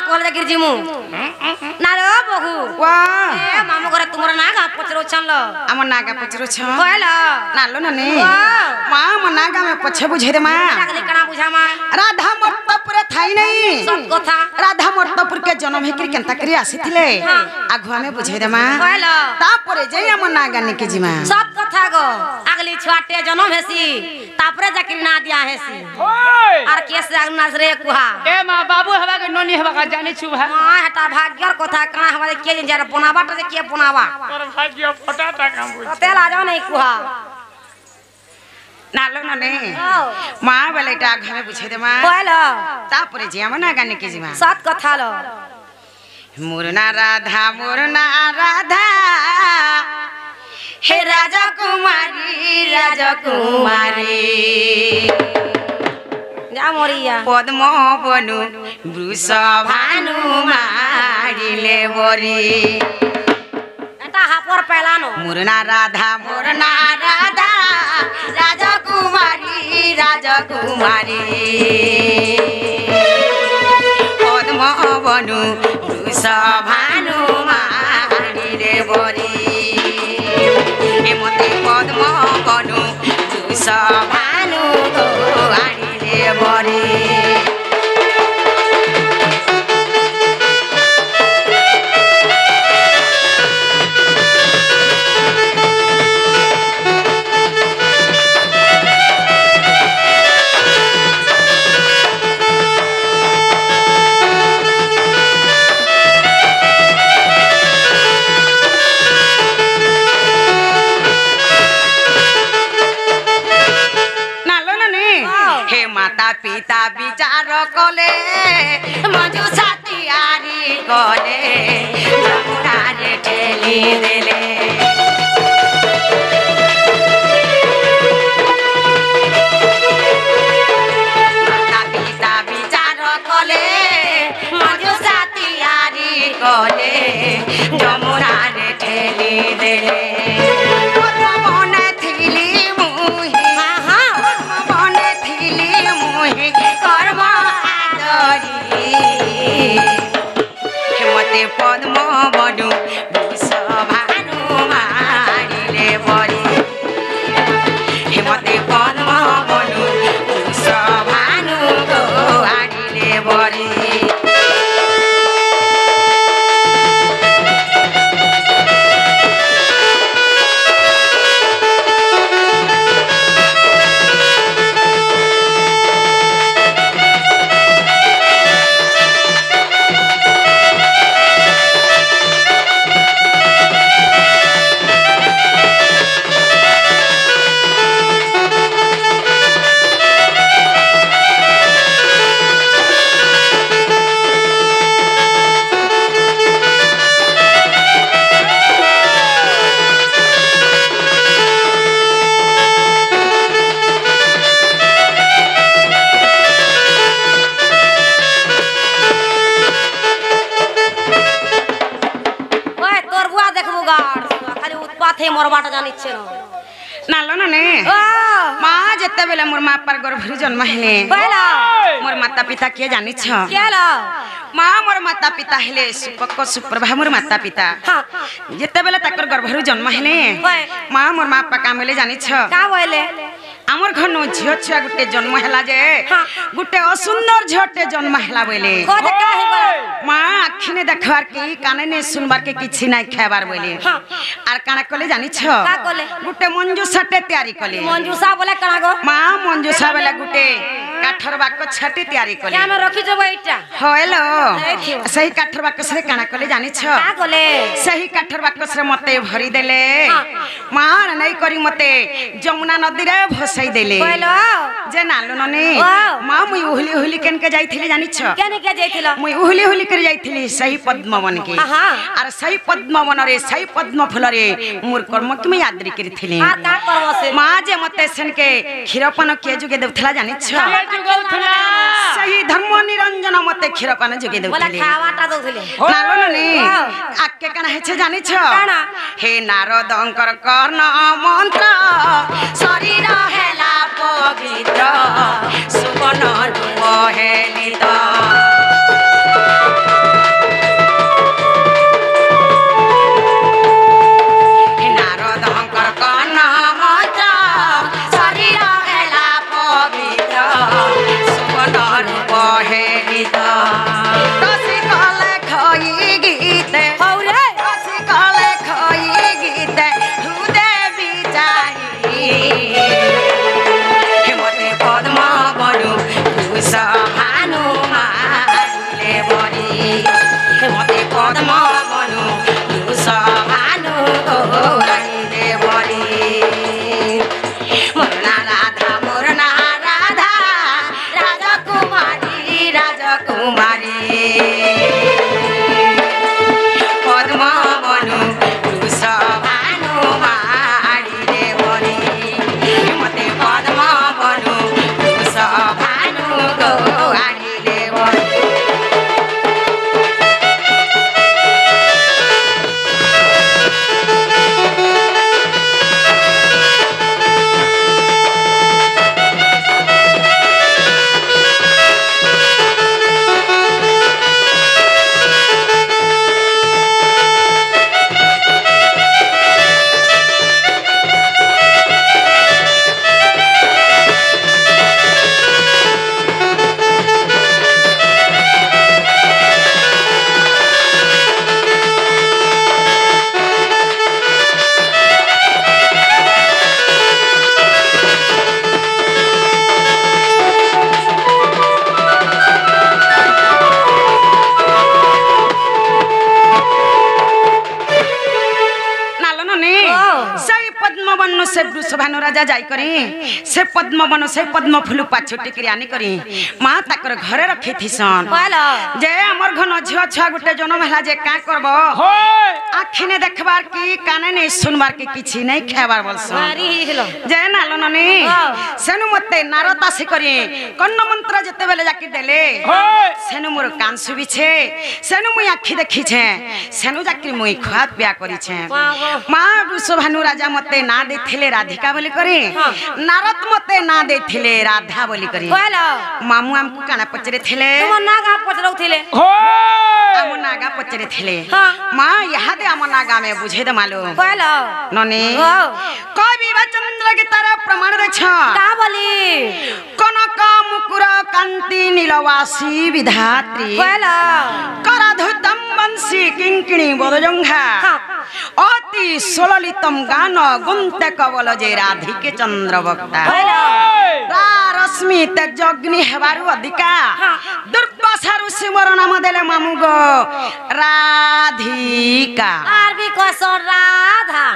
कहले जा गिरजिमु ना रे बहु वाह ए मामू घरे तुमरा नागा पचरो छनलो हमर नागा पचरो छ कहला नालो नने मां मन नागा में पछे बुझे दे मां लागले कणा बुझा मां राधा मर्तपुर थाई नहीं सब कथा राधा मर्तपुर के जन्म हेकरी केनता करी आसीथिले आगुआ में बुझे दे मां कहला तापरे जे हमर नागा ने के जिमा सब कथा गो अगली छुआटे जन्म हेसी तापरे जाकरी ना दिया हेसी और केस नजरे कुहा ए मां बाबू हवा के नोनी हवा का जाने छु भा मां हटा भाग्यर कथा कणा हमारे के दिन जरा बनावा त के बनावा तोर भाग्य फटाटा काम बुझ तेल आ जाओ नहीं कुहा नालो नने मां बेलेटा घर में बुझे दे मां कहला तापरे जे हमर नागा ने के जिमा सत कथा लो मुरना राधा हे राजकुमारी जा मोरिया पद्म बनु वृष भानु मारिले बरी एटा हापर पेलानो मुरना राधा राजकुमारी पद्म बनु वृष भानु मारिले बरी मते पद्म बनु वृष भानु आनिले बरी पिता विचार कले मजु साथियारी कले जमुनारे ठेली देले माता पिता विचार कले मजु साथियारी कले जमुनारे ठेली देले पद्म बनु वृष भानु मारिले बरी हेमते पद्म बनु वृष भानु आनिले बरी नालो नने मां जते बेले मोर मां पर गर्भरी जन्म हेले मोर माता पिता के जानि छ मां मोर माता पिता हेले सुपक सुप्रभा मोर माता पिता जते बेले तकर गर्भरी जन्म हेले मां मोर मां पा कामले जानि छ का बोले आमर घर नो झियो छुआ गुटे जन्म हेला जे गुटे असुंदर झटे जन्म हेला बोले मां आखिने देखबार की काने ने सुनबार के किछि नै खाबार बोले आर काना कले जानि छ गुटे मंजूसाटे तैयारी कले मंजूसा बोले कना गो मां मंजूसा बोले गुटे काठर बाक छटी तैयारी कले क्या में रखी जब एटा होएलो सही काठर बाक से काना कले जानि छ का कले सही काठर बाक से मते भरी देले मां नै करी मते जमुना नदी रे भसई देले होएलो जे नालो नने मां मुई उहली उहली केन के जाइथिले जानि छ केने के जाइथिलो मुई उहली उहली कर जाइथिली सही पद्मवन के आर सही पद्मवन रे सही पद्म फूल रे मोर कर्म के मैं याद रे करथिले आ का करबो से मां जे मते सन के खीरपन के जुगे देवथला जानि छ सही धर्म निरंजन मते खीरपन जुगे देवथले बोला खावाटा दउथिले नालो नने आके कना हेछे जानि छ हे नारदंकर कर्ण मंत्र शरीर हेला पवित्र सुबन रूप हेलित से वृषभानु राजा जाई करी से पद्मवन से पद्म फूल पाछोटी करी आनी करी मां ताकर घरे रखी थिसन जे हमर घन झियो छुआ गुटे जन्म हला जे का करबो आखि ने देखबार की काने ने सुनबार की किछि नै खाबार बोलसन जे नालो ननी सेनु मते नारता से करी कन्न मंत्र जते बेले जाकी देले सेनु मोर कान सुबी छे सेनु मुई आखि देखी छे सेनु जाकी मुई खा पिया करी छे मां वृषभानु राजा मते ना देथिले राधिका बोली करी नारद मते ना देथिले राधा बोली करी मामू हमकु काना पचरे थिले तुम नागा पचरौ थिले हम नागा पचरे थिले मां यहा दे हम नागा में बुझे दे मालूम ननी कवि चंद्र की तरह प्रमाण दे छ का बोली कनक मुकुर कांति नीलवासी विधात्री कराधुतम वंशी किंकिणी बदजंघा अति सुललितम गान गुंते कवल जे राधिके चंद्र वक्ता रश्मि तेजग्नि हेबारु अधिका दुर्वासा ऋषि मोर नाम देले मामु गो राधिका आर भी कसर राधा